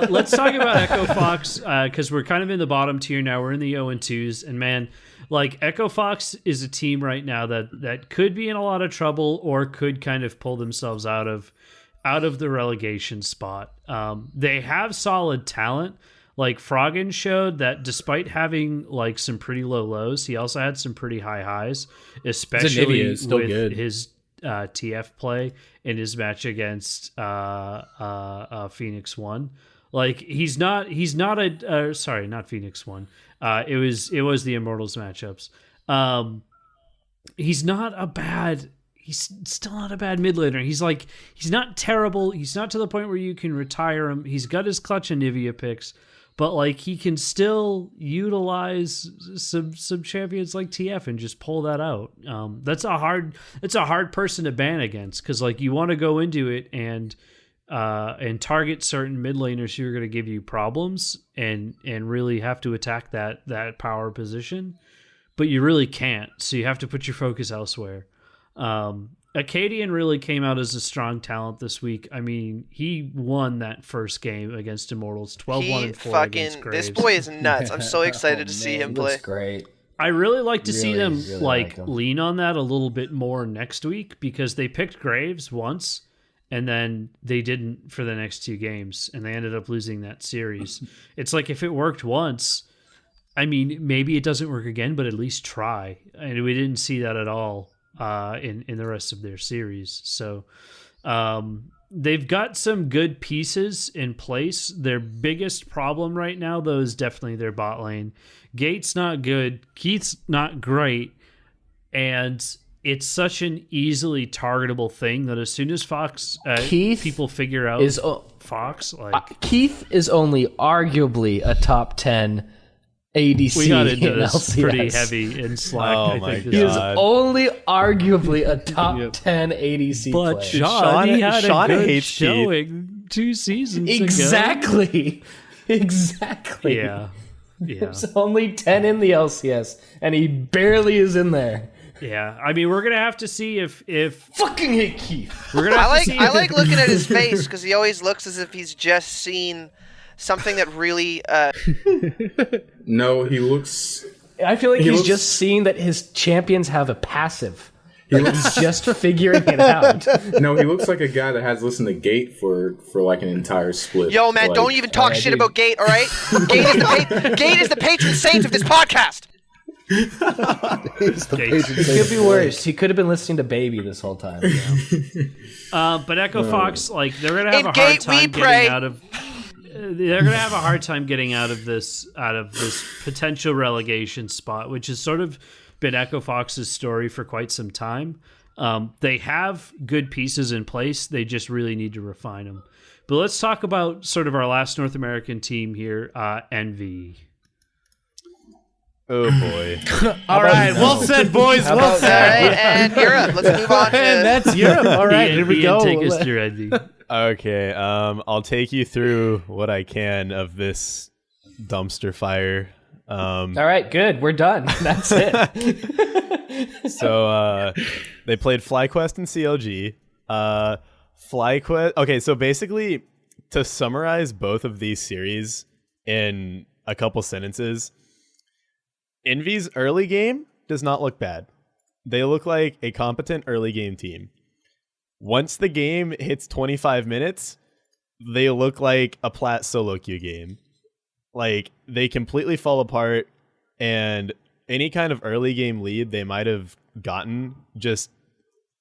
Let's talk about Echo Fox because we're kind of in the bottom tier now. We're in the 0-2s, and man, like Echo Fox is a team right now that could be in a lot of trouble or could kind of pull themselves out of the relegation spot. They have solid talent. Like Froggen showed that despite having like some pretty low lows, he also had some pretty high highs, especially with good. his TF play in his match against Phoenix One. Like he's not a sorry, not Phoenix One. It was the Immortals matchups. He's still not a bad mid laner. He's not terrible. He's not to the point where you can retire him. He's got his clutch and Nivea picks, but like he can still utilize some champions like TF and just pull that out. That's a hard person to ban against because like you want to go into it and target certain mid laners who are going to give you problems and really have to attack that power position, but you really can't. So you have to put your focus elsewhere. Acadian really came out as a strong talent this week. I mean, he won that first game against Immortals, 12-1-4 against Graves. This boy is nuts. I'm so excited to see him play. Looks great. I really like to see them lean on that a little bit more next week because they picked Graves once and then they didn't for the next two games and they ended up losing that series. It's like if it worked once, I mean, maybe it doesn't work again, but at least try. And we didn't see that at all in the rest of their series. So they've got some good pieces in place. Their biggest problem right now, though, is definitely their bot lane. Gate's not good. Keith's not great. And it's such an easily targetable thing that as soon as people figure out Fox, like Keith is only arguably a top 10 ADC. We got into this LCS. pretty heavy in Slack. Oh I my think God. He is only arguably a top 10 ADC but player. Sean, he had Sean a good hates showing 2 seasons ago. Exactly. Yeah. There's only 10 in the LCS, and he barely is in there. Yeah, I mean, we're gonna have to see if Fucking hate Keith. we're gonna. Have to see I like looking at his face because he always looks as if he's just seen something that really. No, he looks. I feel like he's just seeing that his champions have a passive. He's just figuring it out. No, he looks like a guy that has listened to Gate for like an entire split. Yo, man, like, don't even talk shit about Gate, all right? Gate is the patron saint of this podcast. It could be worse. He could have been listening to Baby this whole time. but Echo Fox, like they're gonna have In a Gate, hard we time pray. getting out of. They're gonna have a hard time getting out of this potential relegation spot, which has sort of been Echo Fox's story for quite some time. They have good pieces in place. They just really need to refine them. But let's talk about sort of our last North American team here, Envy. Oh boy. All right, well said, boys. Well All said. right, and Europe. Let's move on to. And that's Europe. All right, here we Ian, go. take us through Envy. Okay, I'll take you through what I can of this dumpster fire. All right, good. We're done. That's it. So they played FlyQuest and CLG. FlyQuest. Okay, so basically, to summarize both of these series in a couple sentences, Envy's early game does not look bad. They look like a competent early game team. Once the game hits 25 minutes, they look like a plat solo queue game. Like, they completely fall apart, and any kind of early game lead they might have gotten just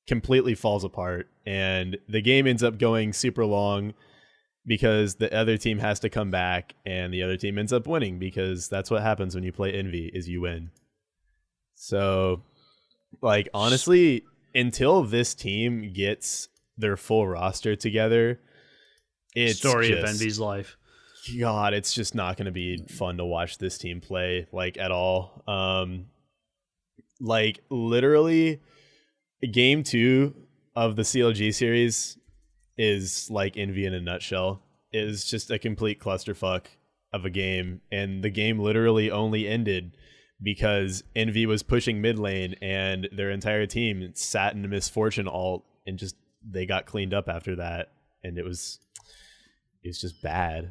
completely falls apart, and the game ends up going super long because the other team has to come back, and the other team ends up winning because that's what happens when you play Envy, is you win. So, like, honestly, until this team gets their full roster together, it's Story of just, Envy's life. God, it's just not going to be fun to watch this team play, like, at all. Like, literally, game 2 of the CLG series is like Envy in a nutshell. It is just a complete clusterfuck of a game, and the game literally only ended because Envy was pushing mid lane and their entire team sat in a misfortune alt, and just they got cleaned up after that, and it was is just bad.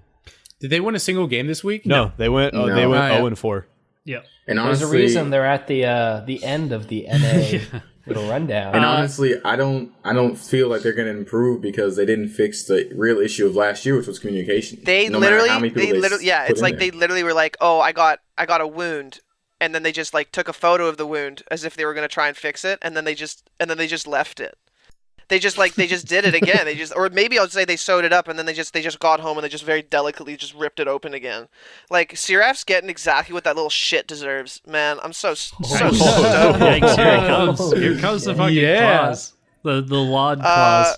Did they win a single game this week? No, they went. No. They went Oh, yeah. 0-4. Yep. And There's honestly, a reason they're at the end of the NA little rundown. And honestly, I don't feel like they're going to improve because they didn't fix the real issue of last year, which was communication. They No matter literally, how many people yeah, put it's in like there. they literally were like, "Oh, I got a wound," and then they just like took a photo of the wound as if they were gonna try and fix it, and then they just left it. They just did it again. Or maybe I'll say they sewed it up, and then they just got home and they just very delicately just ripped it open again. Like Seraph's getting exactly what that little shit deserves, man. I'm so stoked. Yikes, here it comes. Here comes the fucking Yeah. clause. The laud clause.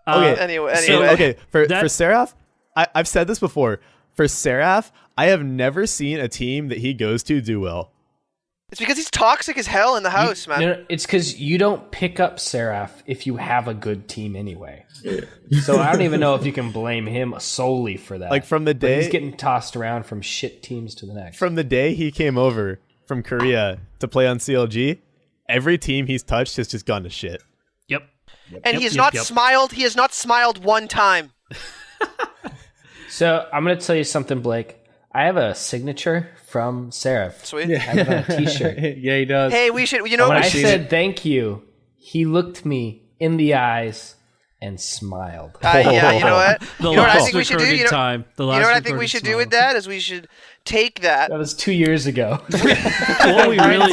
Okay. Anyway. So, okay, for That- Seraph, I've said this before. For Seraph, I have never seen a team that he goes to do well. It's because he's toxic as hell in the house, man. No, it's because you don't pick up Seraph if you have a good team anyway. So I don't even know if you can blame him solely for that. Like from the But he's day getting tossed around from shit teams to the next. he came over from Korea to play on CLG, every team he's touched has just gone to shit. Yep. And he has not smiled. He has not smiled one time. So I'm going to tell you something, Blake. I have a signature from Seraph. Sweet. I have it on a t-shirt. Yeah, he does. Hey, we should. You know When what? I said thank you, he looked me in the eyes and smiled. Yeah, you know what? The You know what I last think we should do? recorded You know, time. The you last know what I think we recorded should do smile. with that is we should take that. That was 2 years ago. What we really ought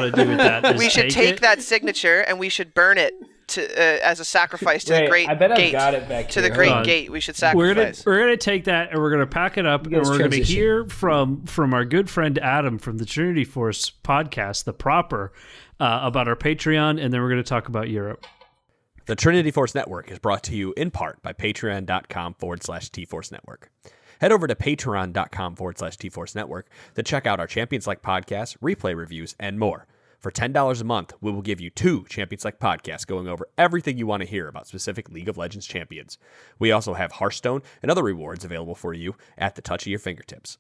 to do with that. Is We should take it. that signature and we should burn it to as a sacrifice to the Wait, great I bet I've gate. got it back To here. the great Hold on. gate, we should We're sacrifice. gonna take that and we're gonna pack it up and guys we're gonna transition. hear from our good friend Adam from the Trinity Force podcast, the proper, about our Patreon, and then we're gonna talk about Europe. The Trinity Force Network is brought to you in part by patreon.com/TForce Network. Head over to patreon.com/TForce Network to check out our Champions Select podcast, replay reviews, and more. For $10 a month, we will give you 2 Champions Select podcasts going over everything you want to hear about specific League of Legends champions. We also have Hearthstone and other rewards available for you at the touch of your fingertips.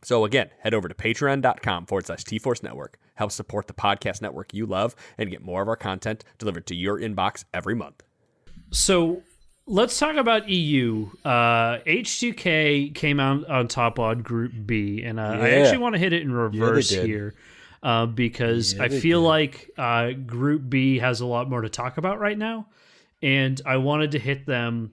So again, head over to patreon.com/TForce Network. Help support the podcast network you love and get more of our content delivered to your inbox every month. So let's talk about EU. H2K came out on top on Group B, and I actually want to hit it in reverse did. here because I feel like Group B has a lot more to talk about right now, and I wanted to hit them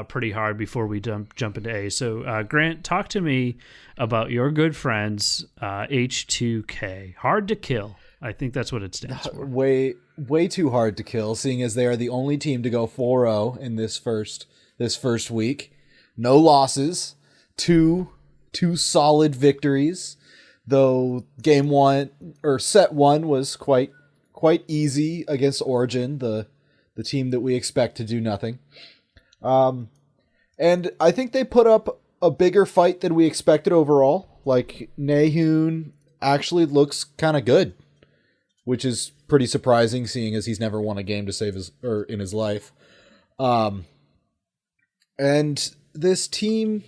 pretty hard before we jump into A. So Grant, talk to me about your good friends H2K. Hard to kill. I think that's what it stands for. Way too hard to kill, seeing as they are the only team to go 4-0 in this first week. No losses, two solid victories. Though game 1 or set 1 was quite easy against Origin, the team that we expect to do nothing. And I think they put up a bigger fight than we expected overall. Like Nahun actually looks kind of good, which is pretty surprising, seeing as he's never won a game to save in his life. And this team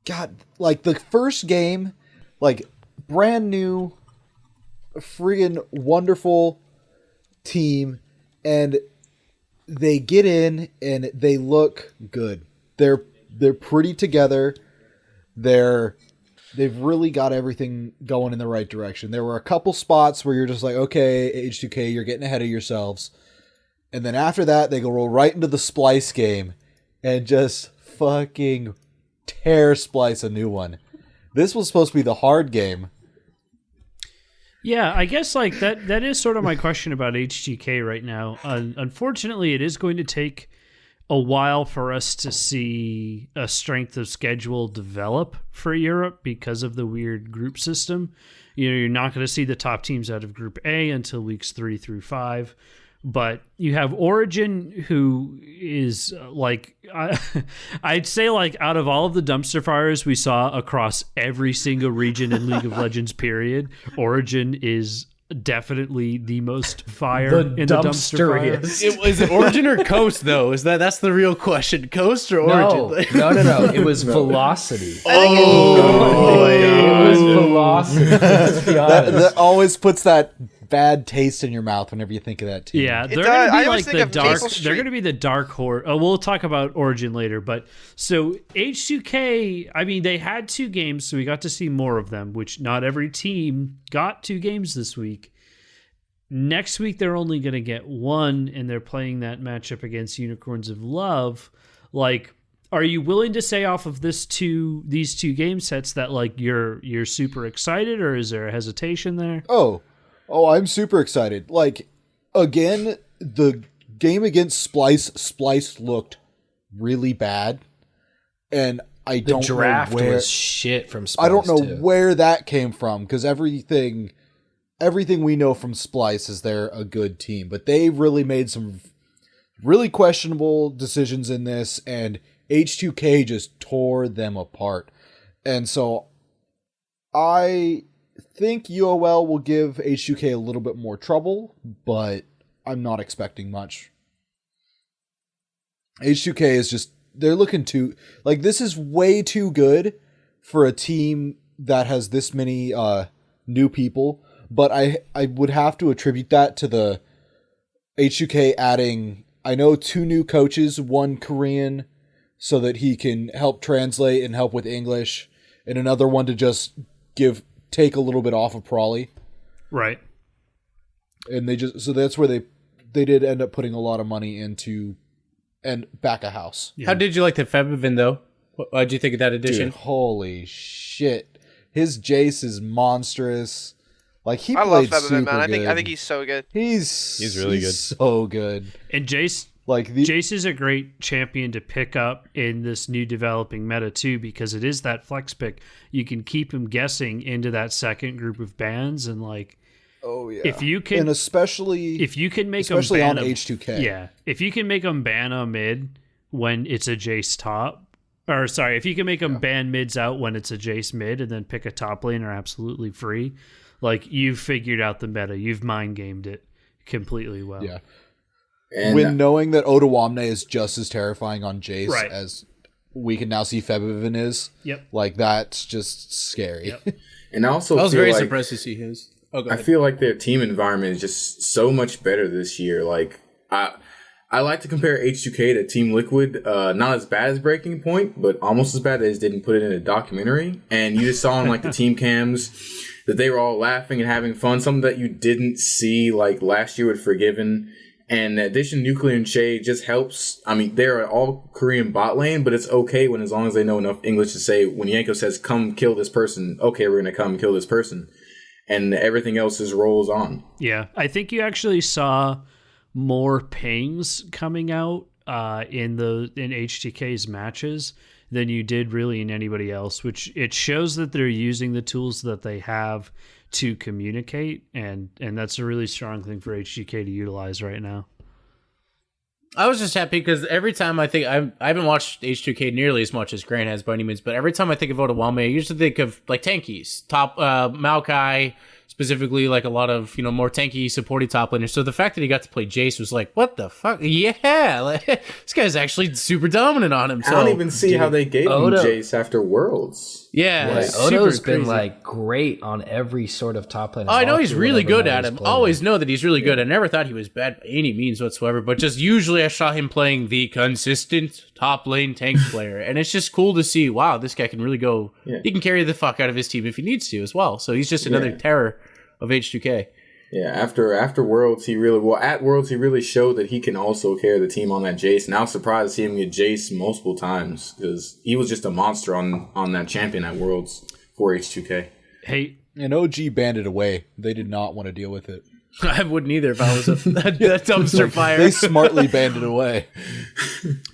got like the first game, like brand new, friggin' wonderful team, and they get in and they look good. They're pretty together. They've really got everything going in the right direction. There were a couple spots where you're just like, okay, H2K, you're getting ahead of yourselves. And then after that, they go roll right into the Splice game and just fucking tear Splice a new one. This was supposed to be the hard game. Yeah, I guess like that is sort of my question about HGK right now. Unfortunately, it is going to take a while for us to see a strength of schedule develop for Europe because of the weird group system. You know, you're not going to see the top teams out of Group A until weeks 3 through 5. But you have Origin, who is like, I'd say like out of all of the dumpster fires we saw across every single region in League of Legends period, Origin is definitely the most fire in the dumpster fire. Is it Origin or Coast though? That's the real question. Coast or Origin? No. It was Velocity. Oh, It was Velocity. Let's be honest. That always puts that bad taste in your mouth whenever you think of that team. Yeah, they're does. going to I be always like think the of dark. Maple They're Street. going to be the dark horse. Oh, we'll talk about Origin later, but so H2K. I mean, they had 2 games, so we got to see more of them. Which not every team got 2 games this week. Next week they're only going to get 1, and they're playing that matchup against Unicorns of Love. Like, are you willing to say off of these 2 game sets that like you're super excited, or is there a hesitation there? Oh, I'm super excited. Like, again, the game against Splice looked really bad, and I The don't draft know where was shit from Splice, I don't know too. where that came from, because everything we know from Splice is they're a good team, but they really made some really questionable decisions in this, and H2K just tore them apart. And so I think UOL will give H2K a little bit more trouble, but I'm not expecting much. H2K is just, they're looking too, like, this is way too good for a team that has this many new people, but I would have to attribute that to the H2K adding, I know, 2 new coaches, 1 Korean, so that he can help translate and help with English, and another one to just take a little bit off of Prawley. Right. And so that's where they did end up putting a lot of money into and back a house. How did you like the Febivin, though? What did you think of that addition? Dude, holy shit. His Jace is monstrous. Like, he I love played super Febivin, man. good. I think he's so good. He's really good. So good. And Jace is a great champion to pick up in this new developing meta too, because it is that flex pick. You can keep him guessing into that second group of bans, and like, oh yeah, if you can, and especially if you can make especially them ban on a, H2K, yeah, if you can make them ban a mid when it's a Jace top, or sorry, if you can make them ban mids out when it's a Jace mid, and then pick a top lane are absolutely free. Like, you've figured out the meta, you've mind gamed it completely well. Yeah. And When knowing that Otawamne is just as terrifying on Jace Right. as we can now see Febivin is, Yep. like, that's just scary. Yep. and I also I was feel very like, surprised to see his. Oh, go I ahead. feel like their team environment is just so much better this year. Like, I like to compare H2K to Team Liquid. Not as bad as Breaking Point, but almost as bad as didn't put it in a documentary. And you just saw on like the team cams that they were all laughing and having fun. Something that you didn't see like last year with Forgiven. And the addition of Nuclear and Shade just helps. I mean, they're all Korean bot lane, but it's okay when as long as they know enough English to say when Yanko says, come kill this person, okay, we're going to come kill this person. And everything else just rolls on. Yeah, I think you actually saw more pings coming out in HTK's matches than you did really in anybody else, which it shows that they're using the tools that they have to communicate, and that's a really strong thing for HTK to utilize right now. I was just happy because every time I think I haven't watched H2K nearly as much as Grant has by any means, but every time I think of Otawame, I usually think of like tankies, top Maokai, specifically like a lot of more tanky supporty top laners. So the fact that he got to play Jace was like, what the fuck? Yeah, like, this guy's actually super dominant on him. So I don't even see how they gave him Oda- Jace after Worlds. yeah, Like, super Odo's been crazy. like great on every sort of top lane. Oh, I know he's really good at him. him. Always know that he's really good. I never thought he was bad by any means whatsoever, but just usually I saw him playing the consistent top lane tank player. And it's just cool to see, wow, this guy can really go. Yeah. He can carry the fuck out of his team if he needs to as well. So he's just another Yeah. terror of H2K. Yeah, after Worlds, at Worlds he really showed that he can also carry the team on that Jace. And I was surprised to see him get Jace multiple times because he was just a monster on that champion at Worlds for H2K. Hey, And OG banned it away. They did not want to deal with it. I wouldn't either if I was a dumpster fire. They smartly banned it away.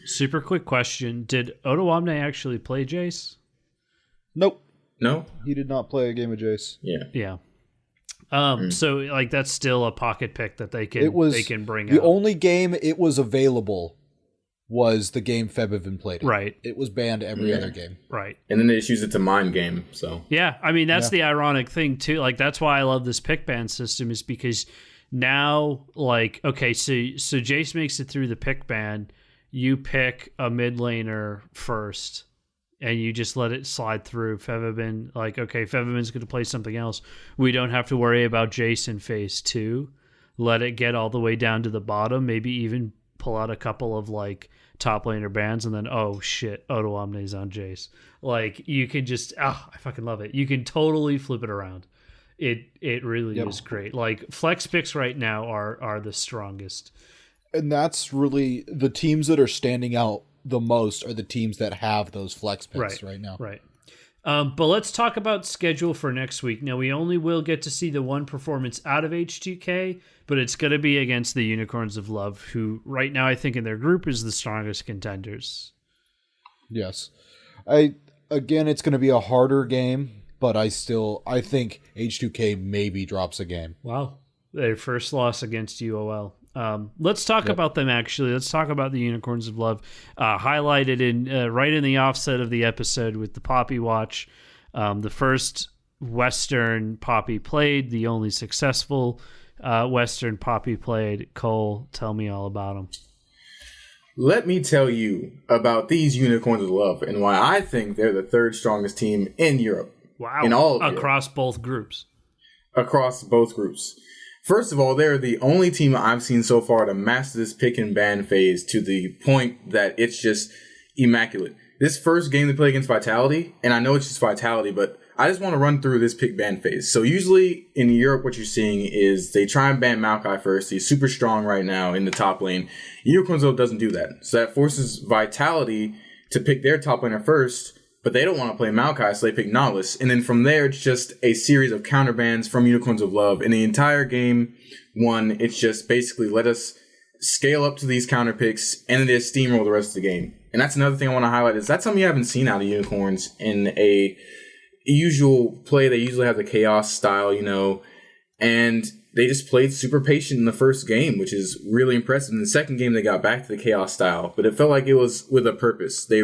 super quick question: did Otawamne actually play Jace? Nope. No? He did not play a game of Jace. Yeah. Yeah. So like that's still a pocket pick that they can bring the out. only game it was available was the game Febivin played in. Right. It was banned every other game. Right. And then they just use it to mind game, so. Yeah, I mean that's the ironic thing too. Like that's why I love this pick ban system, is because now, like, okay, so Jace makes it through the pick ban, you pick a mid laner first, and you just let it slide through. Fevaben, like, okay, Fevaben's going to play something else. We don't have to worry about Jason phase 2. Let it get all the way down to the bottom, maybe even pull out a couple of like top laner bans, and then, oh shit, Odo Omni's on Jace. Like, you can just, I fucking love it. You can totally flip it around. It really is great. Like, flex picks right now are the strongest. And that's really the teams that are standing out the most are the teams that have those flex picks right now. Right. But let's talk about schedule for next week. Now, we only will get to see the one performance out of H2K, but it's going to be against the Unicorns of Love, who right now I think in their group is the strongest contenders. Yes. Again, it's going to be a harder game, but I think H2K maybe drops a game. Wow. Their first loss against UOL. Let's talk about them, actually. Let's talk about the Unicorns of Love, highlighted in right in the offset of the episode with the Poppy Watch. The first Western Poppy played, the only successful Western Poppy played. Cole, tell me all about them. Let me tell you about these Unicorns of Love and why I think they're the third strongest team in Europe. Wow. In all of across both groups. Across both groups. First of all, they're the only team I've seen so far to master this pick and ban phase to the point that it's just immaculate. This first game they play against Vitality, and I know it's just Vitality, but I just want to run through this pick ban phase. So usually in Europe, what you're seeing is they try and ban Maokai first. He's super strong right now in the top lane. Unicorns doesn't do that. So that forces Vitality to pick their top laner first, but they don't want to play Maokai, so they pick Nautilus. And then from there, it's just a series of counter bans from Unicorns of Love. In the entire game one, it's just basically let us scale up to these counter picks and then just steamroll the rest of the game. And that's another thing I want to highlight is that's something you haven't seen out of Unicorns in a usual play. They usually have the chaos style, and they just played super patient in the first game, which is really impressive. In the second game, they got back to the chaos style, but it felt like it was with a purpose. They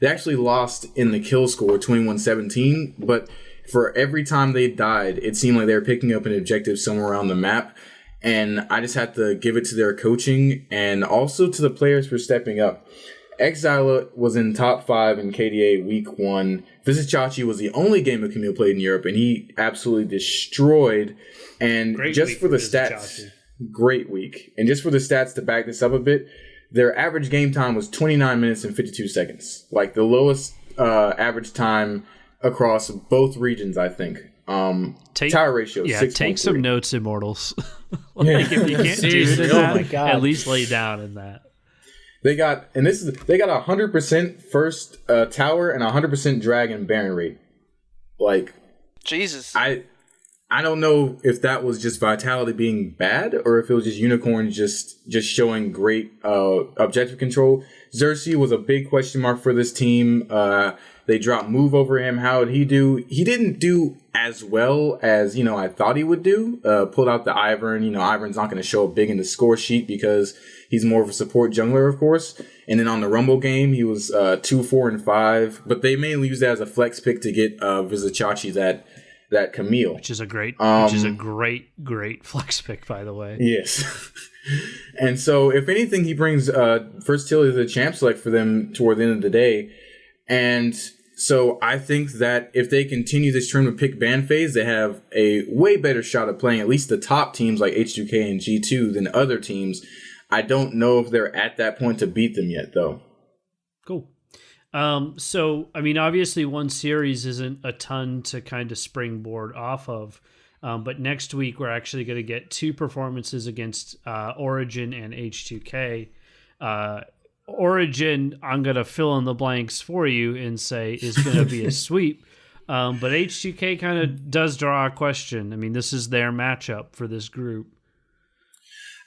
actually lost in the kill score 21-17, but for every time they died, it seemed like they were picking up an objective somewhere around the map. And I just had to give it to their coaching and also to the players for stepping up. Exile was in top 5 in KDA week 1. Vizichachi was the only game that Camille played in Europe, and he absolutely destroyed. And Great just week for the for stats, Vizichachi. Great week. And just for the stats to back this up a bit, their average game time was 29 minutes and 52 seconds. Like the lowest average time across both regions, I think. Tower ratio, 6.3. Take some notes, Immortals. If you can't do it in that, at least lay down in that. They got 100% first tower and 100% dragon baron rate. Like, Jesus. I don't know if that was just Vitality being bad or if it was just Unicorns just showing great objective control. Xerxes was a big question mark for this team. They dropped move over him. How did he do? He didn't do as well as, I thought he would do. Pulled out the Ivern. Ivern's not going to show up big in the score sheet because he's more of a support jungler, of course. And then on the Rumble game, he was 2, 4, and 5. But they mainly used that as a flex pick to get Vizichachi that Camille. Which is a great flex pick, by the way. Yes. And so, if anything, he brings versatility to the champ select for them toward the end of the day. And so I think that if they continue this trend of pick ban phase, they have a way better shot at playing at least the top teams like H2K and G2 than other teams. I don't know if they're at that point to beat them yet, though. Cool. So, obviously one series isn't a ton to kind of springboard off of. But next week, we're actually going to get 2 performances against Origin and H2K. Origin, I'm going to fill in the blanks for you and say is going to be a sweep. But H2K kind of does draw a question. This is their matchup for this group.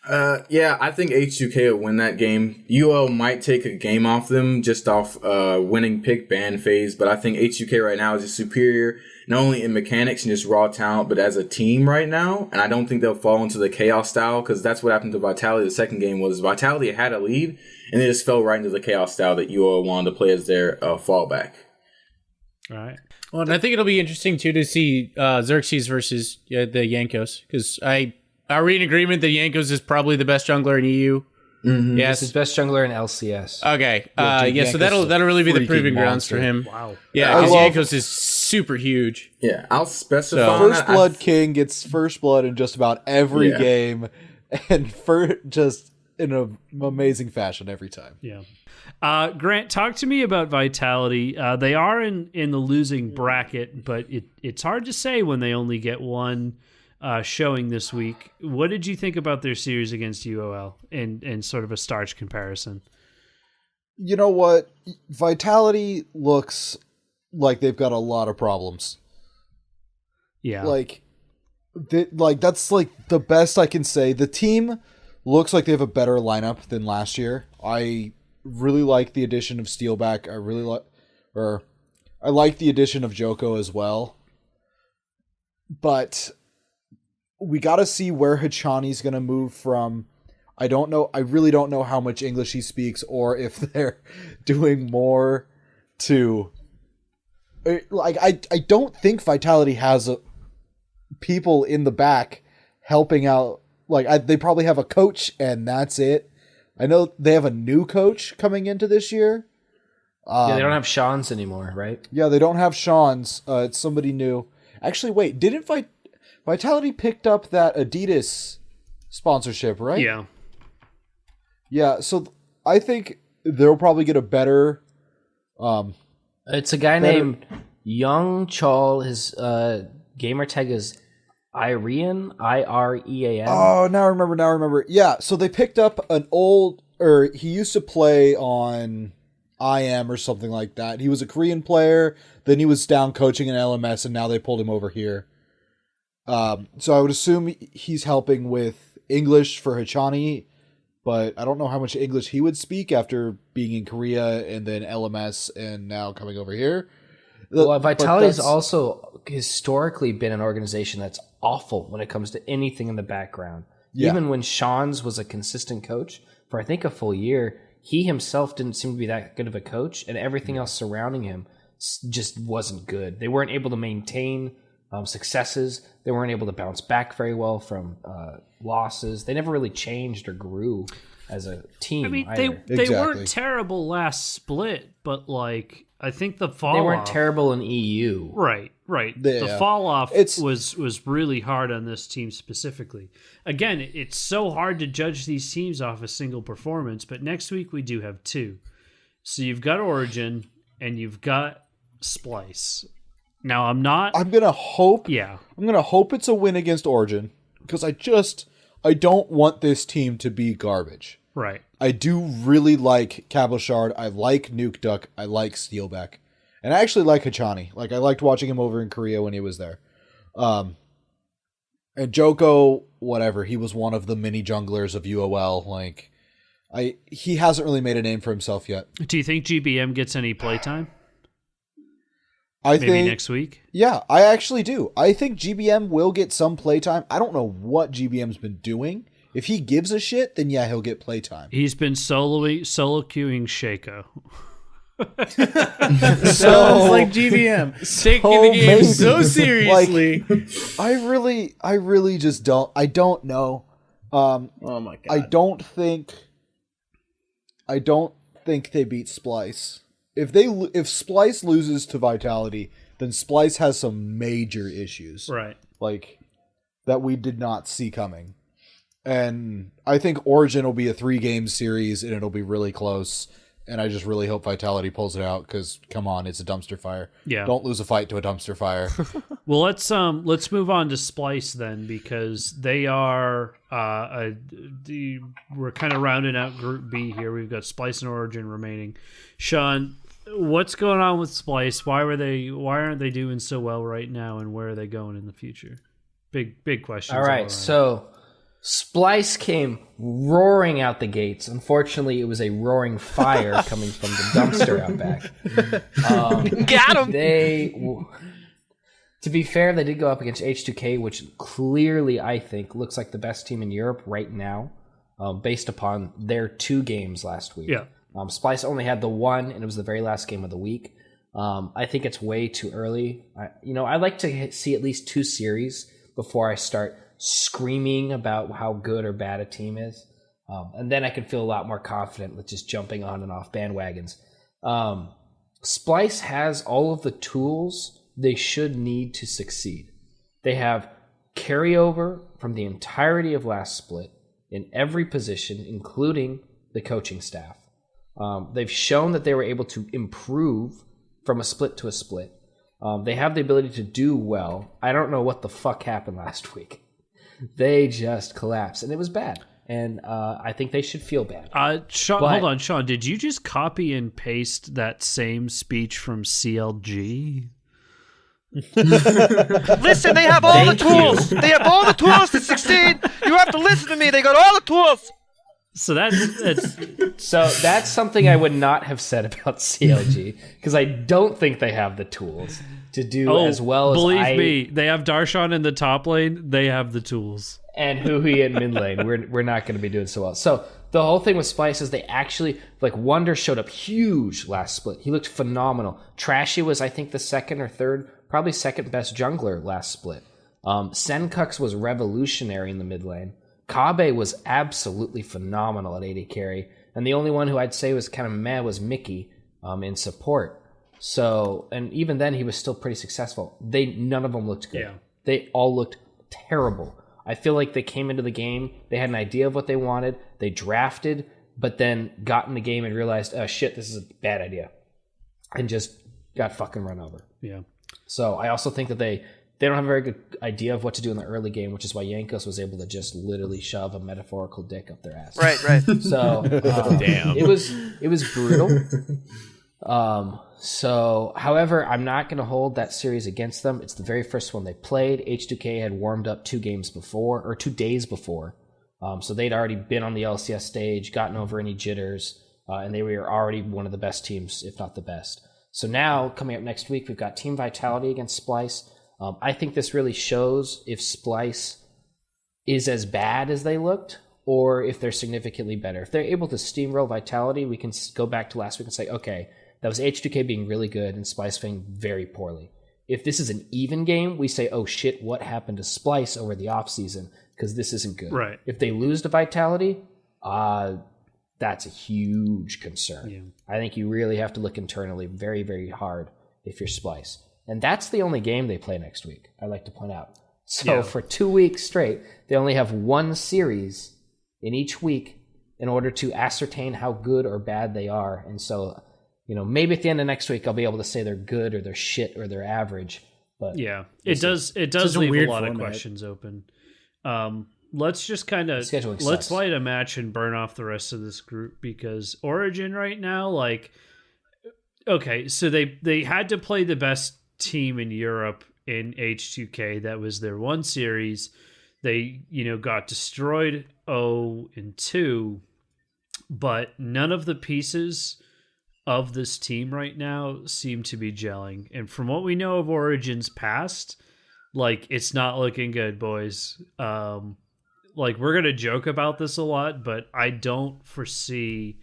Yeah, I think H2K will win that game. UL might take a game off them just off winning pick ban phase, but I think H2K right now is just superior, not only in mechanics and just raw talent, but as a team right now. And I don't think they'll fall into the chaos style because that's what happened to Vitality. The second game was Vitality had a lead, and they just fell right into the chaos style that UL wanted to play as their fallback. All right. Well, and I think it'll be interesting, too, to see Xerxes versus the Yankos, because I read in agreement that Yankos is probably the best jungler in EU. Yes. He's best jungler in LCS. Okay. dude, So Yanko's that'll really be the freaking proving grounds monster. for him. Wow. Yeah, I because love- Yankos is super huge. Yeah, I'll specify. So- on First that. Blood King gets first blood in just about every Yeah. game, and for just in an amazing fashion every time. Yeah. Grant, talk to me about Vitality. They are in the losing bracket, but it's hard to say when they only get one showing this week. What did you think about their series against UOL and sort of a starch comparison? You know what? Vitality looks like they've got a lot of problems. Yeah. Like that's like the best I can say. The team looks like they have a better lineup than last year. I really like the addition of Steelback. I like the addition of Joko as well. But we got to see where Hachani's going to move from. I don't know. I really don't know how much English he speaks, or if they're doing more to. Like I don't think Vitality has people in the back helping out. Like they probably have a coach, and that's it. I know they have a new coach coming into this year. Yeah, they don't have Sean's anymore, right? Yeah, they don't have Sean's. It's somebody new. Actually, wait, didn't Vitality picked up that Adidas sponsorship, right? Yeah. Yeah, so I think they'll probably get a better... It's a guy named Young Chol. His gamer tag is Irean, Irean. Oh, now I remember. Yeah, so they picked up he used to play on IM or something like that. He was a Korean player, then he was down coaching in LMS, and now they pulled him over here. So I would assume he's helping with English for Hachani, but I don't know how much English he would speak after being in Korea and then LMS and now coming over here. Well, Vitality has also historically been an organization that's awful when it comes to anything in the background. Yeah. Even when Sean's was a consistent coach for I think a full year, he himself didn't seem to be that good of a coach, and everything else surrounding him just wasn't good. They weren't able to maintain successes. They weren't able to bounce back very well from losses. They never really changed or grew as a team. I mean, either. they Exactly. weren't terrible last split, but like I think the fall They weren't off, terrible in EU. Right. Yeah. The fall off It's- was really hard on this team specifically. Again, it's so hard to judge these teams off a single performance, but next week we do have two. So you've got Origin and you've got Splice. Now I'm gonna hope it's a win against Origin, because I don't want this team to be garbage. right. I do really like Cabochard. I like Nuke Duck. I like Steelback. And I actually like Hachani. Like, I liked watching him over in Korea when he was there. And Joko, whatever, he was one of the mini junglers of UOL. Like, he hasn't really made a name for himself yet. Do you think GBM gets any playtime? I Maybe think next week? Yeah, I actually do. I think GBM will get some playtime. I don't know what GBM's been doing. If he gives a shit, then yeah, he'll get playtime. He's been solo queuing Shaco. Sounds like GBM taking the game maybe. so seriously. I really just don't. I don't know. Oh my god! I don't think they beat Splice. If Splice loses to Vitality, then Splice has some major issues, Right. like that we did not see coming. And I think Origin will be a 3-game series, and it'll be really close. And I just really hope Vitality pulls it out, because come on, it's a dumpster fire. Yeah. Don't lose a fight to a dumpster fire. Well, let's move on to Splice then, because they are we're kind of rounding out Group B here. We've got Splice and Origin remaining. Sean, what's going on with Splice? Why aren't they doing so well right now, and where are they going in the future? Big question. All right, so Splice came roaring out the gates. Unfortunately, it was a roaring fire coming from the dumpster out back. Got him. To be fair, they did go up against H2K, which clearly, I think, looks like the best team in Europe right now, based upon their 2 games last week. Yeah. Splice only had the 1, and it was the very last game of the week. I think it's way too early. I'd like to see at least 2 series before I start screaming about how good or bad a team is. And then I can feel a lot more confident with just jumping on and off bandwagons. Splice has all of the tools they should need to succeed. They have carryover from the entirety of last split in every position, including the coaching staff. They've shown that they were able to improve from a split to a split. They have the ability to do well. I don't know what the fuck happened last week. They just collapsed, and it was bad. And I think they should feel bad. Sean, hold on, Sean. Did you just copy and paste that same speech from CLG? Listen, they have all the tools. They have all the tools to succeed. You have to listen to me. They got all the tools. So that's something I would not have said about CLG because I don't think they have the tools to do as well as believe me, they have Darshan in the top lane. They have the tools. And Hui in mid lane. We're not going to be doing so well. So the whole thing with Spice is they actually, like, Wonder showed up huge last split. He looked phenomenal. Trashy was, I think, the second or third, probably second best jungler last split. Senkux was revolutionary in the mid lane. Kabe was absolutely phenomenal at AD carry. And the only one who I'd say was kind of meh was Mickey in support. So, and even then he was still pretty successful. None of them looked good. Yeah. They all looked terrible. I feel like they came into the game, they had an idea of what they wanted, they drafted, but then got in the game and realized, oh shit, this is a bad idea. And just got fucking run over. Yeah. So I also think that they don't have a very good idea of what to do in the early game, which is why Yankos was able to just literally shove a metaphorical dick up their ass. Right. So Damn. It was brutal. So, however, I'm not going to hold that series against them. It's the very first one they played. H2K had warmed up 2 days before. So they'd already been on the LCS stage, gotten over any jitters, and they were already one of the best teams, if not the best. So now, coming up next week, we've got Team Vitality against Splice. I think this really shows if Splice is as bad as they looked, or if they're significantly better. If they're able to steamroll Vitality, we can go back to last week and say, okay, that was H2K being really good and Splice being very poorly. If this is an even game, we say, oh shit, what happened to Splice over the offseason? Because this isn't good. Right. If they lose to Vitality, that's a huge concern. Yeah. I think you really have to look internally very, very hard if you're Splice. And that's the only game they play next week, I like to point out. So for 2 weeks straight, they only have one series in each week in order to ascertain how good or bad they are. And so, maybe at the end of next week, I'll be able to say they're good or they're shit or they're average. But yeah, it does leave a lot of questions open. Let's just let's light a match and burn off the rest of this group because Origin right now, okay, so they had to play the best team in Europe in H2K. That was their one series. They, got destroyed 0-2, but none of the pieces of this team right now seem to be gelling. And from what we know of Origin's past, it's not looking good, boys. We're going to joke about this a lot, but I don't foresee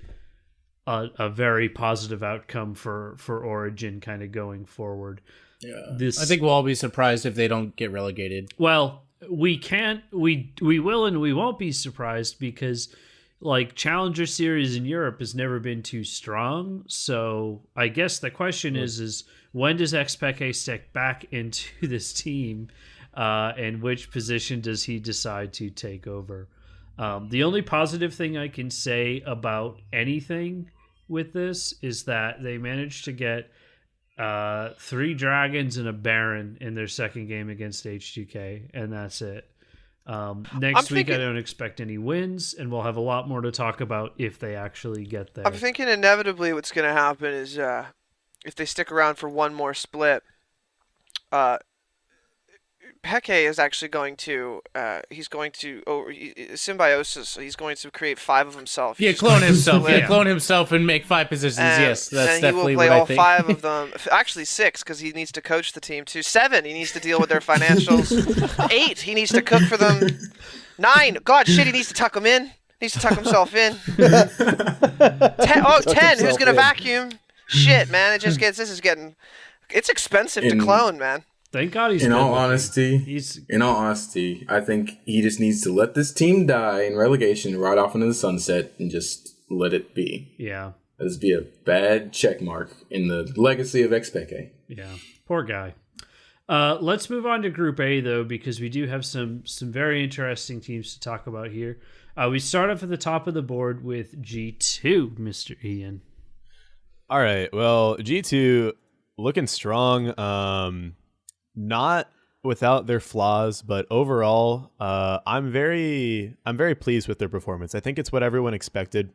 a very positive outcome for Origin kind of going forward. Yeah. I think we'll all be surprised if they don't get relegated. Well, we will and we won't be surprised because Challenger Series in Europe has never been too strong. So I guess the question is when does Xpeke step back into this team and which position does he decide to take over? The only positive thing I can say about anything with this is that they managed to get 3 dragons and a baron in their second game against H2K, and that's it. Next week, I don't expect any wins, and we'll have a lot more to talk about if they actually get there. I'm thinking inevitably what's going to happen is if they stick around for one more split, Peke is actually going to symbiosis. So he's going to create 5 of himself. Clone himself. Clone himself and make 5 positions. Yes, that's definitely what I think. He will play all 5 of them. Actually 6 because he needs to coach the team too. 7 he needs to deal with their financials. 8 he needs to cook for them. 9 God shit he needs to tuck them in. He needs to tuck himself in. 10 who's gonna vacuum? Shit man, it's expensive to clone man. Thank God he's in good all looking. honesty, I think he just needs to let this team die in relegation, right off into the sunset, and just let it be. Yeah. This be a bad check mark in the legacy of XPK. Yeah. Poor guy. Let's move on to Group A, though, because we do have some very interesting teams to talk about here. We start off at the top of the board with G2, Mr. Ian. All right. Well, G2 looking strong. Not without their flaws, but overall, I'm very pleased with their performance. I think it's what everyone expected.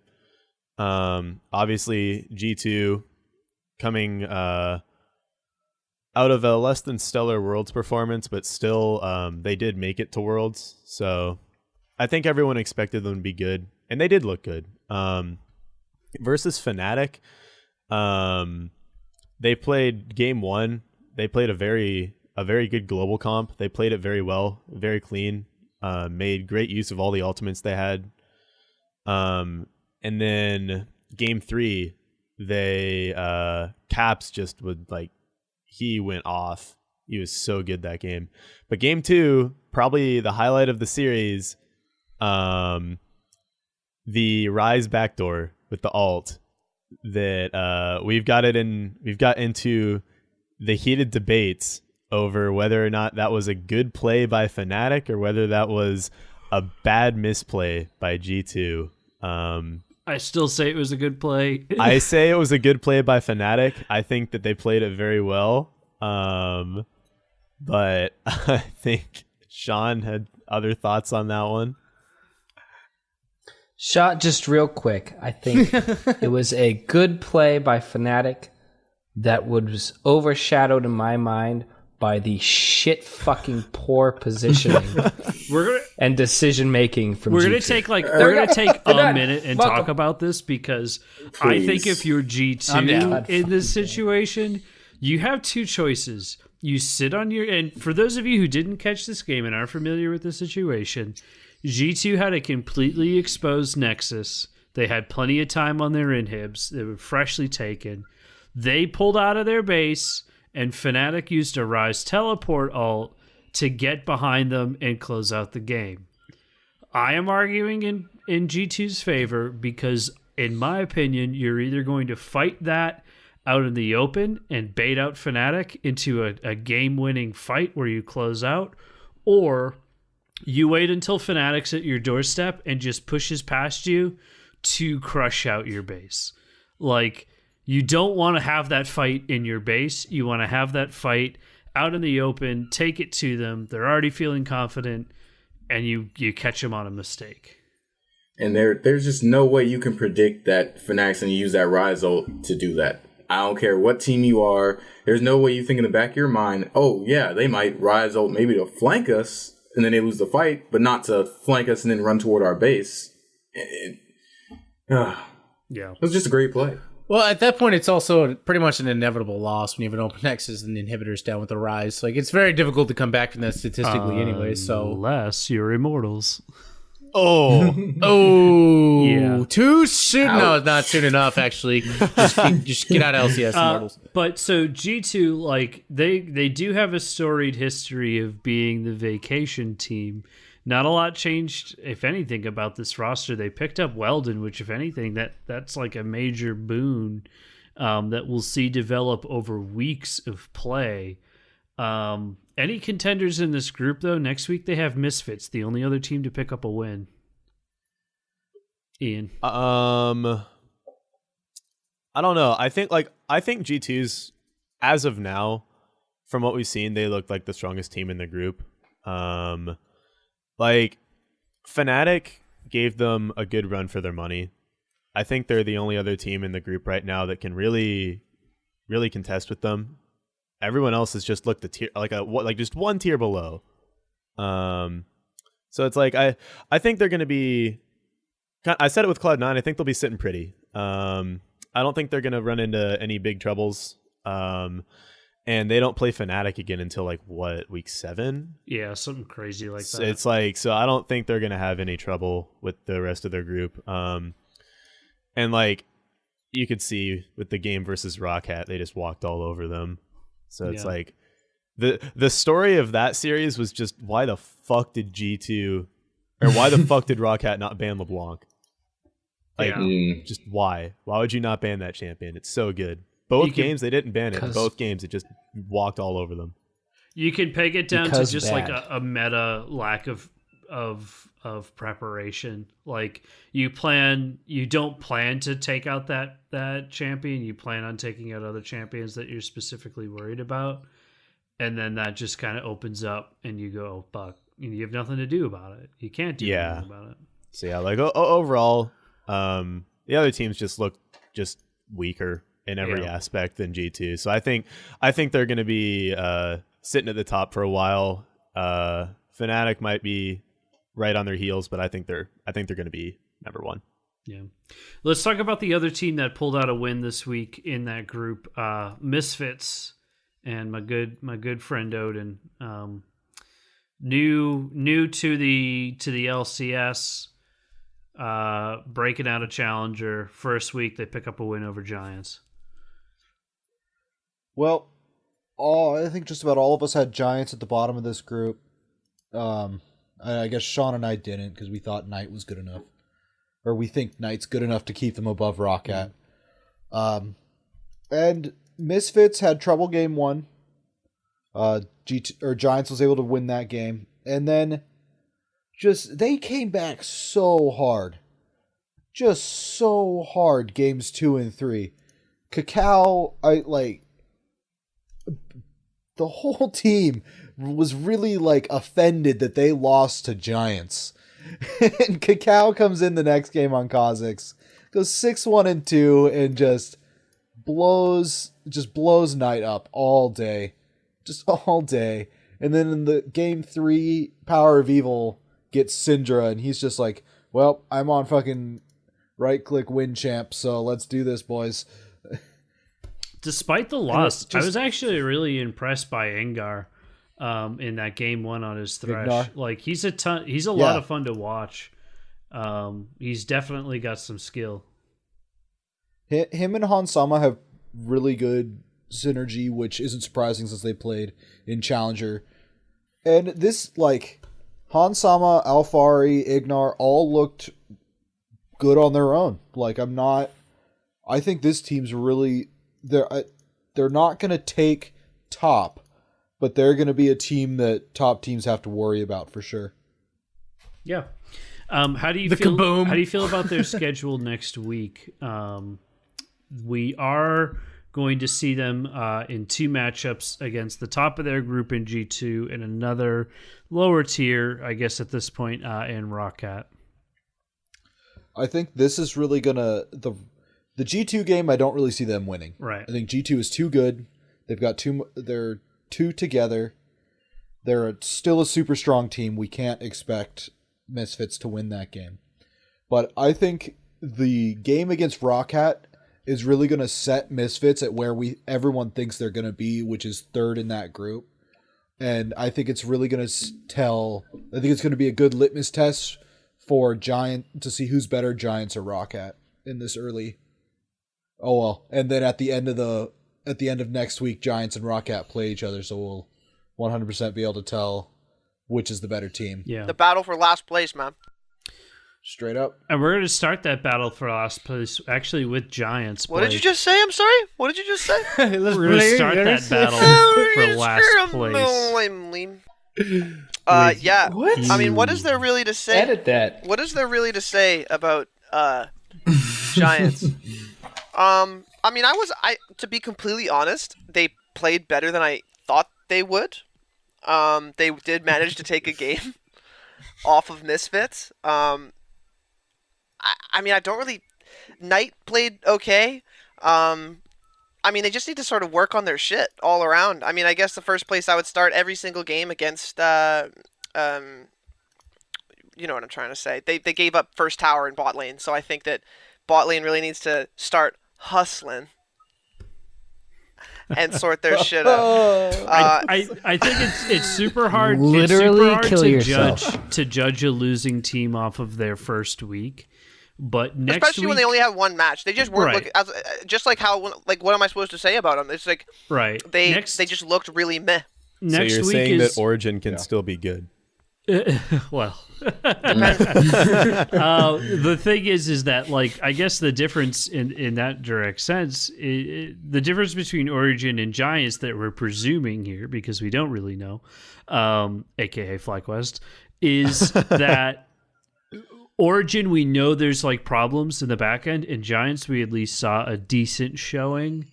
Obviously, G2 coming out of a less than stellar Worlds performance, but still, they did make it to Worlds. So I think everyone expected them to be good, and they did look good. Versus Fnatic, they played game one. They played a very good global comp. They played it very well, very clean, made great use of all the ultimates they had. And then game three, they Caps just would he went off. He was so good that game. But game two, probably the highlight of the series, the Rise backdoor with the ult that we've got into the heated debates over whether or not that was a good play by Fnatic or whether that was a bad misplay by G2. I still say it was a good play. I say it was a good play by Fnatic. I think that they played it very well. But I think Sean had other thoughts on that one. Shot just real quick. I think it was a good play by Fnatic that was overshadowed in my mind by the shit fucking poor positioning and decision making from We're G2. gonna take a minute and talk about this because Please. I think if you're G2 in this situation, you have two choices. You sit on your, and for those of you who didn't catch this game and aren't familiar with the situation, G2 had a completely exposed Nexus. They had plenty of time on their inhibs. They were freshly taken. They pulled out of their base, and Fnatic used a Rise teleport ult to get behind them and close out the game. I am arguing in G2's favor because, in my opinion, you're either going to fight that out in the open and bait out Fnatic into a game-winning fight where you close out, or you wait until Fnatic's at your doorstep and just pushes past you to crush out your base. You don't want to have that fight in your base. You want to have that fight out in the open, take it to them. They're already feeling confident, and you catch them on a mistake. And there's just no way you can predict that Fnatic's going to use that Rise ult to do that. I don't care what team you are. There's no way you think in the back of your mind, oh, yeah, they might Rise ult maybe to flank us, and then they lose the fight, but not to flank us and then run toward our base. Yeah. It was just a great play. Well, at that point, it's also pretty much an inevitable loss when you have an open Nexus and the inhibitors down with the Rise. It's very difficult to come back from that statistically anyway. So unless you're Immortals. Oh, Yeah. Too soon? Ouch. No, not soon enough. Actually, just get out of LCS Immortals. But so G2, they do have a storied history of being the vacation team. Not a lot changed, if anything, about this roster. They picked up Weldon, which, if anything, that's like a major boon that we'll see develop over weeks of play. Any contenders in this group, though? Next week they have Misfits, the only other team to pick up a win. Ian. I don't know. I think G2's, as of now, from what we've seen, they look like the strongest team in the group. Fnatic gave them a good run for their money. I think they're the only other team in the group right now that can really, really contest with them. Everyone else has just looked just one tier below. So it's I think they're going to be. I said it with Cloud9. I think they'll be sitting pretty. I don't think they're going to run into any big troubles. And they don't play Fnatic again until week 7? Yeah, something crazy like that. It's so I don't think they're gonna have any trouble with the rest of their group. And you could see with the game versus Rock Hat, they just walked all over them. So it's the story of that series was just why the fuck did G2 or why the fuck did Rockhat not ban LeBlanc? Like, just why? Why would you not ban that champion? It's so good. Both games they didn't ban it. Both games it just walked all over them. You can peg it down to just bad. like a meta lack of preparation. Like you don't plan to take out that champion. You plan on taking out other champions that you're specifically worried about, and then that just kind of opens up, and you go, oh, fuck, you have nothing to do about it. You can't do anything about it. So yeah, like overall, the other teams just look just weaker in every aspect than G2. So I think they're going to be sitting at the top for a while. Fnatic might be right on their heels, but I think they're going to be number one. Yeah. Let's talk about the other team that pulled out a win this week in that group, Misfits, and my good friend Odin. New to the LCS, breaking out a challenger. First week they pick up a win over Giants. Well, I think just about all of us had Giants at the bottom of this group. I guess Sean and I didn't because we thought Knight was good enough. Or we think Knight's good enough to keep them above Rockhat. And Misfits had trouble game 1. Giants was able to win that game. And then they came back so hard. Just so hard games 2 and 3. Cacao, the whole team was really offended that they lost to Giants. And Cacao comes in the next game on Kha'Zix, goes 6-1-2 and just blows Knight up all day. Just all day. And then in the game 3, Power of Evil gets Syndra, and he's just like, well, I'm on fucking right-click win champ, so let's do this, boys. Despite the loss, I was actually really impressed by Engar in that game 1 on his Thresh. Ignar. Like he's a lot of fun to watch. He's definitely got some skill. Him and Hansama have really good synergy, which isn't surprising since they played in Challenger. And this, Hansama, Alfari, Ignar all looked good on their own. I think this team's really... They're not going to take top, but they're going to be a team that top teams have to worry about for sure. Yeah. How do you feel? Kaboom. How do you feel about their schedule next week? We are going to see them in 2 matchups against the top of their group in G2 and another lower tier, I guess at this point, in Rockhat. I think this is really gonna the G2 game. I don't really see them winning. Right. I think G2 is too good. They've got they're 2 together. They're still a super strong team. We can't expect Misfits to win that game. But I think the game against Rockhat is really going to set Misfits at where everyone thinks they're going to be, which is 3rd in that group. And I think it's really going to I think it's going to be a good litmus test for Giant to see who's better, Giants or Rockhat in this early. Oh well, and then at the end of next week, Giants and Rockhat play each other, so we'll 100% be able to tell which is the better team. Yeah. The battle for last place, man. Straight up. And we're going to start that battle for last place actually with Giants. What did you just say? I'm sorry. What did you just say? We're going to start that battle for last place. Yeah. What? I mean, what is there really to say? Edit that. What is there really to say about Giants? I mean, to be completely honest, they played better than I thought they would. They did manage to take a game off of Misfits. I mean, I don't really... Knight played okay. I mean, they just need to sort of work on their shit all around. I mean, I guess the first place I would start every single game against... you know what I'm trying to say. They gave up first tower in bot lane, so I think that bot lane really needs to start hustling and sort their shit out. I think it's super hard. Literally it's super hard kill to yourself. judge a losing team off of their first week. But next especially week, when they only have one match, they just weren't Right. looking. Just like how, what am I supposed to say about them? It's like right? they just looked really meh. next so you're week saying is that Origin can still be good? well. The thing is that like I guess the difference in that direct sense, the difference between Origin and Giants that we're presuming here because we don't really know, aka FlyQuest, is that Origin we know there's like problems in the back end, and Giants we at least saw a decent showing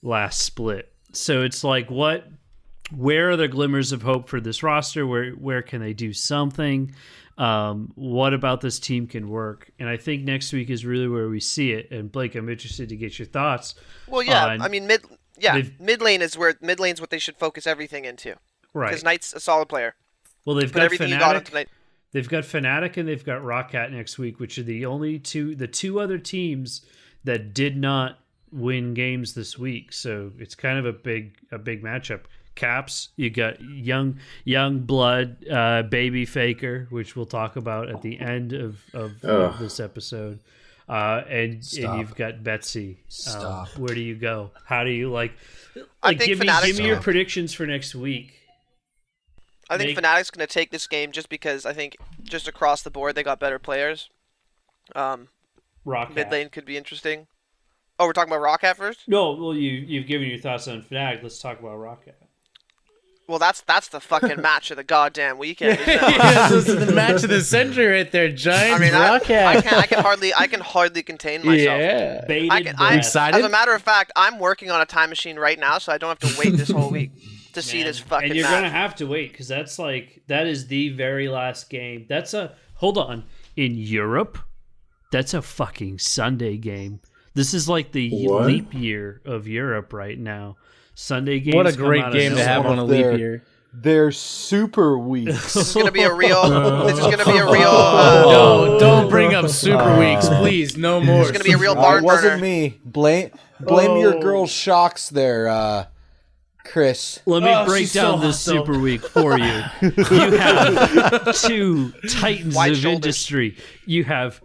last split. So it's like where are the glimmers of hope for this roster? Where can they do something? What about this team can work? And I think next week is really where we see it. And Blake, I'm interested to get your thoughts. Well, yeah, I mean mid lane is what they should focus everything into. Right. Because Knight's a solid player. Well, they've Put got everything you got into Fnatic. Knight. They've got Fnatic and they've got Roccat next week, which are the two other teams that did not win games this week. So it's kind of a big matchup. Caps, you got young blood, baby Faker, which we'll talk about at the end of this episode, and you've got Betsy. Where do you go? How do you like give me your predictions for next week? I think Fnatic's going to take this game just because I think just across the board they got better players. Mid lane could be interesting. Oh, we're talking about Roccat first? No, well you've given your thoughts on Fnatic. Let's talk about Roccat. Well, that's the fucking match of the goddamn weekend. This is the match of the century right there, Giants. I mean, Roccat. I can hardly contain myself. Yeah, I'm excited. As a matter of fact, I'm working on a time machine right now, so I don't have to wait this whole week to see this fucking. And you're match. gonna have to wait because that is the very last game. Hold on. In Europe, that's a fucking Sunday game. This is like the leap year of Europe right now. Sunday games. What a great game to have on a leap year. They're super weak. This is gonna be a real. Don't bring up super weeks, please. No more. It's gonna be a real barn It wasn't burner. me. Blame your girl's shocks there, Chris. Let me break down this super week for you. You have two titans Wide of shoulders. industry. You have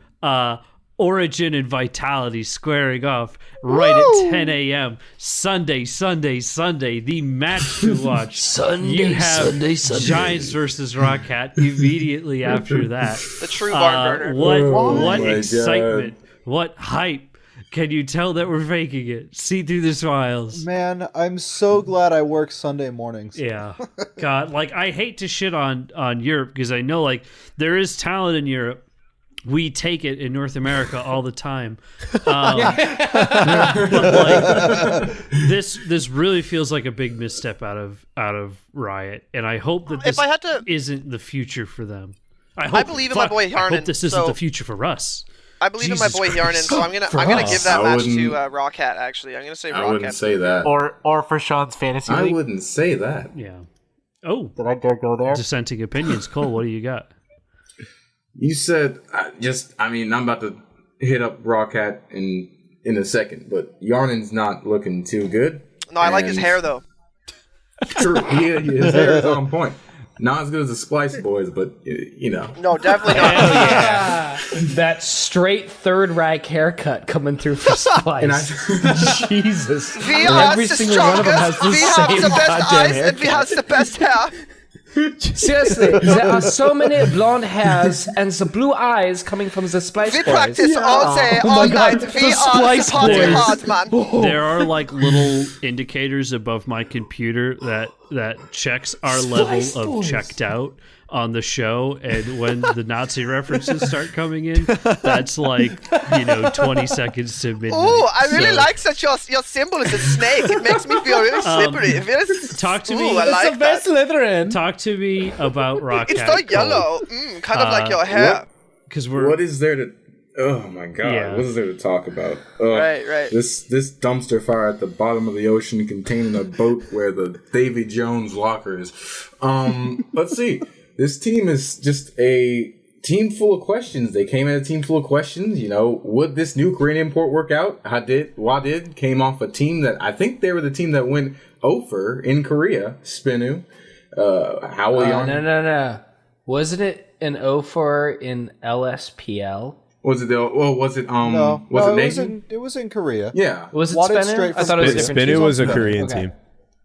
Origin and Vitality squaring off right at 10 a.m. Sunday, the match to watch. You have Giants versus Roccat immediately after that. The true barn burner. What my excitement, what hype. Can you tell that we're faking it? See through the smiles. Man, I'm so glad I work Sunday mornings. Yeah. God, I hate to shit on Europe because I know there is talent in Europe. We take it in North America all the time. But this really feels like a big misstep out of Riot, and I hope that this isn't the future for them. I believe in my boy I Yarnin, hope this isn't the future for us. I believe in my boy Yarnin, so I'm gonna give that match to Roccat. Actually, I'm gonna say Roccat. I wouldn't say that. Or for Sean's fantasy league. I wouldn't say that. Yeah. Oh. Did I dare go there? Dissenting opinions. Cole, what do you got? You said I'm about to hit up Roccat in a second, but Yarnin's not looking too good. No, I like his hair though. True, his hair is on point. Not as good as the Splice Boys, but you know. No, definitely not. That straight third rack haircut coming through for Splice. Jesus. Every single one of them has the same the best goddamn eyes haircut. and he has the best hair. Seriously, there are so many blonde hairs and the blue eyes coming from the Splice We Boys. practice all day, all night. We are the party hard, man. There are little indicators above my computer that checks our level of checked out on the show, and when the Nazi references start coming in, that's 20 seconds to midnight. Oh, I really like that your symbol is a snake. It makes me feel really slippery. Talk to me. I like that. Slytherin. Talk to me about Roccat. It's so yellow, kind of like your hair. What is there to? Oh my god! Yeah. What is there to talk about? Right. This dumpster fire at the bottom of the ocean containing a boat where the Davy Jones locker is. Let's see. This team is just a team full of questions. They came in a team full of questions. Would this new Korean import work out? Wadid came off a team that I think they were the team that went over in Korea. Spinu. How will No. Wasn't it an 0-4 in LSPL? Was it? Was it? No, Was it Nation? it was in Korea. Yeah. Was it Wanted Spinu? straight I thought it was a different Spinu team. was a Korean Okay. team.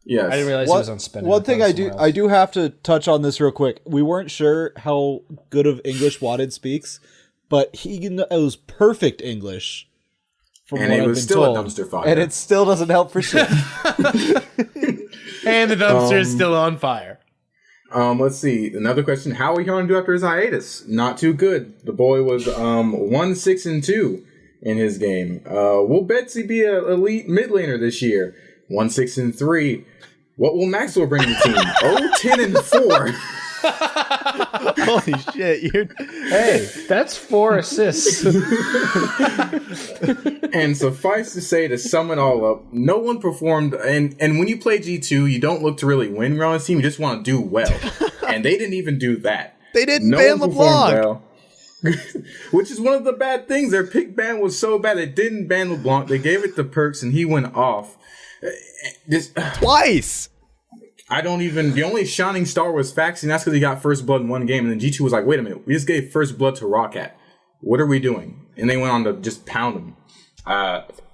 Yes. I didn't realize he was on spin. One thing I do have to touch on this real quick. We weren't sure how good of English Wadded speaks, but he knows perfect English. From And what it I've was been still told. a dumpster fire. And it still doesn't help for shit. And the dumpster is still on fire. Let's see. Another question. How are we going to do after his hiatus? Not too good. The boy was 1-6-2 in his game. Will Betsy be an elite mid laner this year? 1-6-3. What will Maxwell bring to the team? 10-4. Holy shit! Hey, that's 4 assists. And suffice to say, to sum it all up, no one performed. And when you play G2, you don't look to really win on this team. You just want to do well. And they didn't even do that. They didn't No ban one LeBlanc. performed well. Which is one of the bad things. Their pick ban was so bad they didn't ban LeBlanc. They gave it to Perks and he went off. Twice. I don't even. The only shining star was Faxi, and that's because he got first blood in one game. And then G2 was like, wait a minute, we just gave first blood to Roccat. What are we doing? And they went on to just pound him.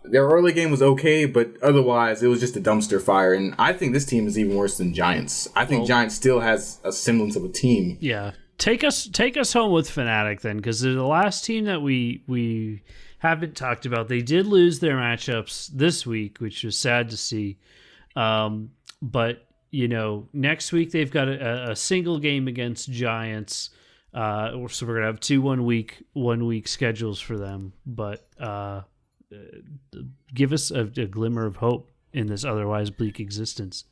Their early game was okay, but otherwise it was just a dumpster fire. And I think this team is even worse than Giants. I think Giants still has a semblance of a team. Yeah. Take us home with Fnatic then, because they're the last team that we haven't talked about. They did lose their matchups this week, which was sad to see. But next week they've got a single game against Giants. So we're gonna have 2 1 week schedules for them. But give us a glimmer of hope in this otherwise bleak existence.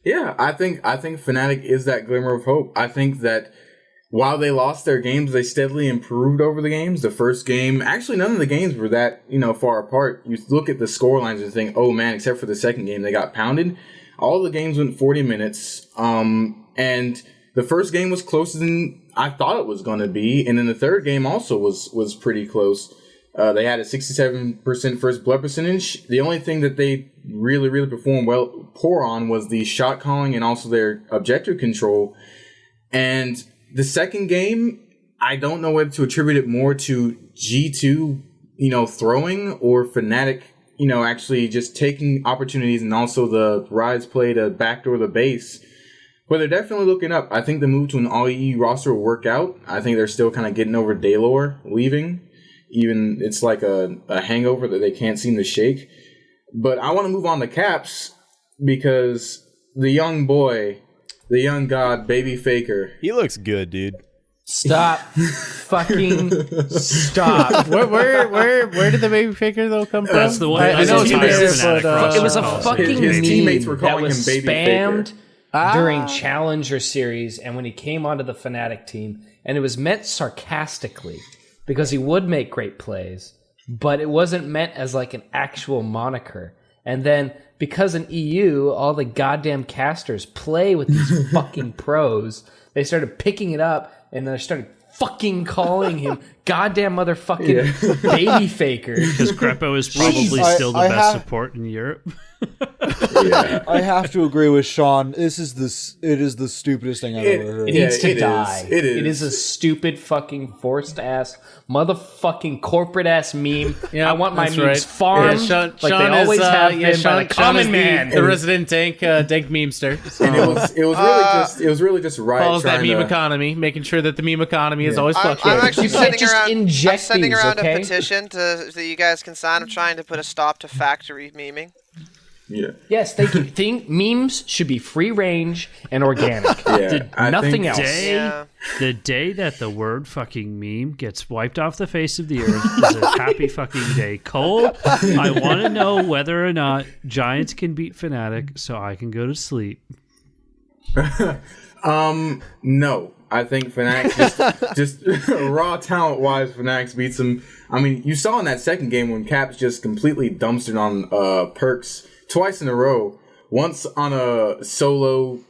Yeah, I think Fnatic is that glimmer of hope. I think that while they lost their games, they steadily improved over the games. The first game, actually, none of the games were that far apart. You look at the score lines and think, oh man, except for the second game, they got pounded. All the games went 40 minutes, and the first game was closer than I thought it was going to be, and then the third game also was pretty close. They had a 67% first blood percentage. The only thing that they really, really performed poor on was the shot calling and also their objective control. And the second game, I don't know whether to attribute it more to G2, throwing, or Fnatic, actually just taking opportunities, and also the Rise play to backdoor the base. But they're definitely looking up. I think the move to an all-EU roster will work out. I think they're still kind of getting over Daylor leaving. Even it's like a hangover that they can't seem to shake. But I want to move on to Caps, because the young boy, the young god, Baby Faker. He looks good, dude. Stop. Fucking stop. Where did the baby faker though come from? That's the one. I know his he entire did, Fnatic but, roster It was a calls fucking him his meme teammates were that calling was him Baby spammed Faker. during Challenger Series, and when he came onto the Fnatic team, and it was meant sarcastically because he would make great plays, but it wasn't meant as like an actual moniker. And then because in EU, all the goddamn casters play with these fucking pros, they started picking it up, and they started fucking calling him goddamn motherfucking Baby Faker. because Greppo is probably still the best support in Europe. Yeah. I have to agree with Sean. It is the stupidest thing I've ever heard. It needs to it die. is. It is. It is a stupid fucking forced ass motherfucking corporate ass meme. Yeah, I want my that's memes right. farmed Sean like they always have been by the common man. the resident dank memester. So And it was really just Riot follows that trying meme to, economy, making sure that the meme economy is always I'm fluctuating. actually You can't sending just around. inject I'm sending these, around okay? a petition that you guys can sign. I'm trying to put a stop to factory memeing. Yeah. Yes, thank you. Memes should be free range and organic. Yeah. I Nothing think- else. Yeah. The day that the word fucking meme gets wiped off the face of the earth is a happy fucking day. Cole, I want to know whether or not Giants can beat Fnatic so I can go to sleep. No. I think Fnatic just raw talent wise, Fnatic beats them. I mean, you saw in that second game when Caps just completely dumpstered on Perks twice in a row. Once on a solo,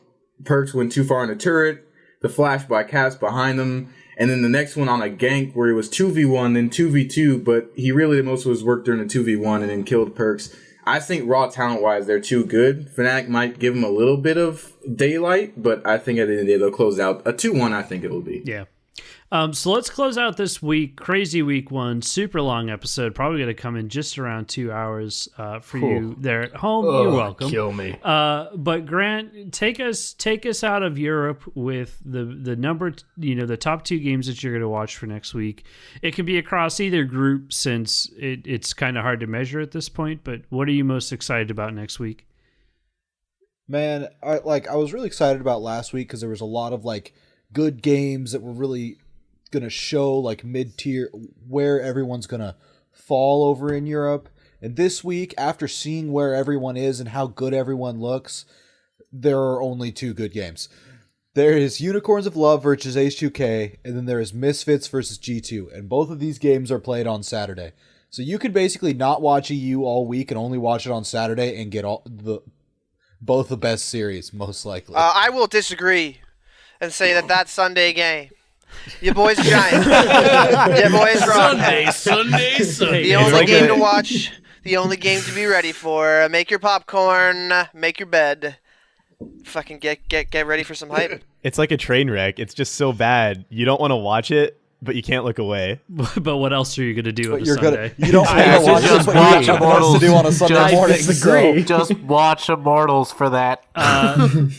Perks went too far in the turret, the flash by Caps behind them, and then the next one on a gank where he was 2v1, then 2v2, but he really did most of his work during the 2v1 and then killed Perks. I think raw talent-wise, they're too good. Fnatic might give them a little bit of daylight, but I think at the end of the day, they'll close out. A 2-1, I think it will be. Yeah. So let's close out this week. Crazy week one, super long episode. Probably going to come in just around 2 hours for you there at home. You're welcome. Kill me. But Grant, take us out of Europe with the number, the top 2 games that you're going to watch for next week. It can be across either group since it's kind of hard to measure at this point. But what are you most excited about next week? Man, I was really excited about last week because there was a lot of good games that were really going to show mid-tier where everyone's going to fall over in Europe. And this week, after seeing where everyone is and how good everyone looks, there are only 2 good games. There is Unicorns of Love versus H2K, and then there is Misfits versus G2, and both of these games are played on Saturday. So you could basically not watch EU all week and only watch it on Saturday and get both the best series, most likely. I will disagree and say that Sunday game. Your boy's giant. Your boy's wrong. Sunday. The only game to watch. The only game to be ready for. Make your popcorn. Make your bed. Fucking get ready for some hype. It's like a train wreck. It's just so bad. You don't want to watch it, but you can't look away. But what else are you going to do on a Sunday? You don't want to watch it, but you want to do on a Sunday morning. Just watch Immortals for that.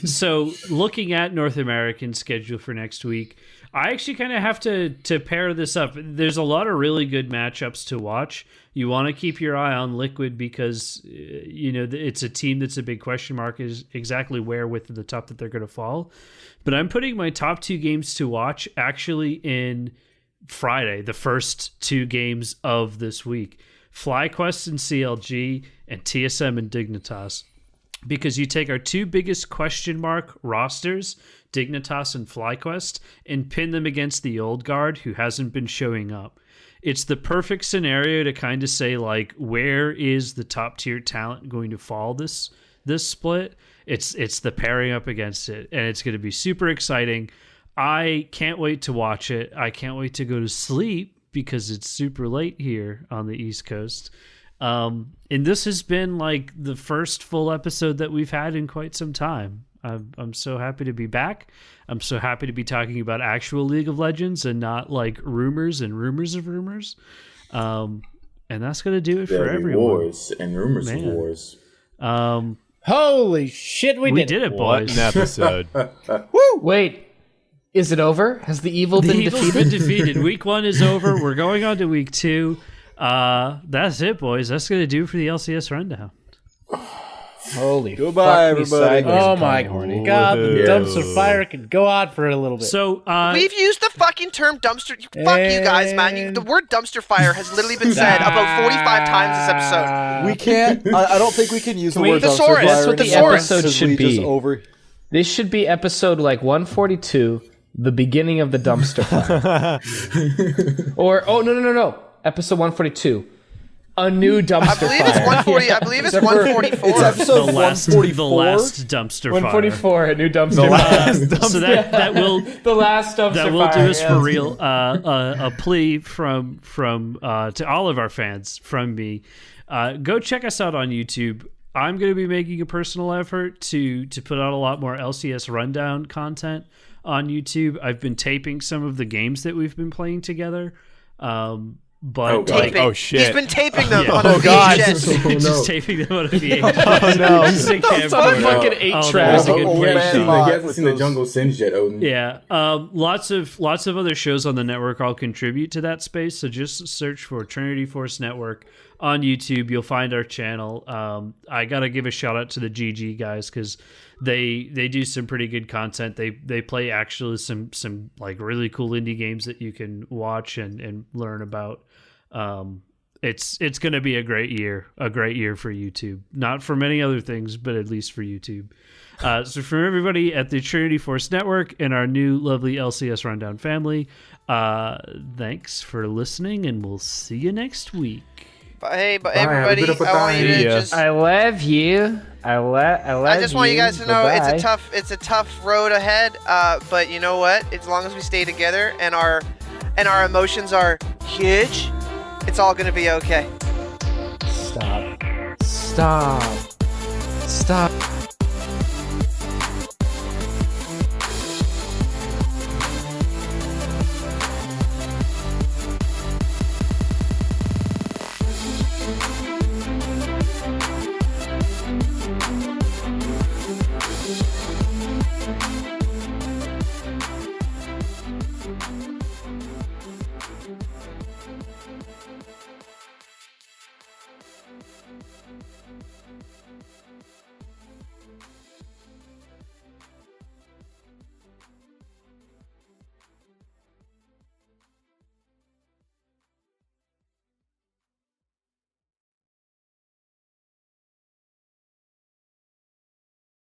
So looking at North American schedule for next week, I actually kind of have to pair this up. There's a lot of really good matchups to watch. You want to keep your eye on Liquid because it's a team that's a big question mark is exactly where with the top that they're going to fall. But I'm putting my top 2 games to watch actually in Friday, the first 2 games of this week. FlyQuest and CLG and TSM and Dignitas. Because you take our 2 biggest question mark rosters, Dignitas and FlyQuest, and pin them against the old guard who hasn't been showing up. It's the perfect scenario to kind of say, where is the top tier talent going to fall this split? It's the pairing up against it, and it's going to be super exciting. I can't wait to watch it. I can't wait to go to sleep because it's super late here on the East Coast. And this has been the first full episode that we've had in quite some time. I'm so happy to be back. I'm so happy to be talking about actual League of Legends and not rumors and rumors of rumors. And that's going to do it for everyone. Wars and rumors of wars. Holy shit, we did it, What boys. an episode. Woo! Wait, is it over? Has the evil been Evil's defeated? been defeated. Week 1 is over. We're going on to week 2. That's it, boys. That's going to do for the LCS rundown. Holy Goodbye, fuck me everybody. sideways, oh my god, the dumpster fire can go on for a little bit. So We've used the fucking term dumpster. Fuck you guys, man. The word dumpster fire has literally been said about 45 times this episode. We can't. I don't think we can use the word Thesaurus. dumpster fire. That's what the anymore episode 'cause should we be. just This should be episode 142, the beginning of the dumpster fire. Or, no. Episode 142. A new dumpster I believe fire. it's 140. I believe it's 144. It's episode the last 144. dumpster 144, a new dumpster fire. So that will The last dumpster that will do fire, us yes. for real. A plea from to all of our fans from me. Go check us out on YouTube. I'm going to be making a personal effort to put out a lot more LCS rundown content on YouTube. I've been taping some of the games that we've been playing together. But Taping. Shit. He's been taping them on a Oh, God. VHS. just taping them on a VHS. no. Just a camcorder. on a fucking 8-track. that was a good Oh, point. man. He hasn't seen the Jungle Sins yet, Odin. Yeah, lots of other shows on the network all contribute to that space. So just search for Trinity Force Network on YouTube. You'll find our channel. I gotta give a shout out to the GG guys because they do some pretty good content. They play actually some really cool indie games that you can watch and learn about. It's going to be a great year for YouTube. Not for many other things, but at least for YouTube. So from everybody at the Trinity Force Network and our new lovely LCS Rundown family, thanks for listening, and we'll see you next week. But hey, Have a everybody, bit of a I want you to time. just. I love you. I just want you guys to know Bye-bye. it's a tough road ahead. But you know what? As long as we stay together and our emotions are huge, it's all gonna be okay. Stop.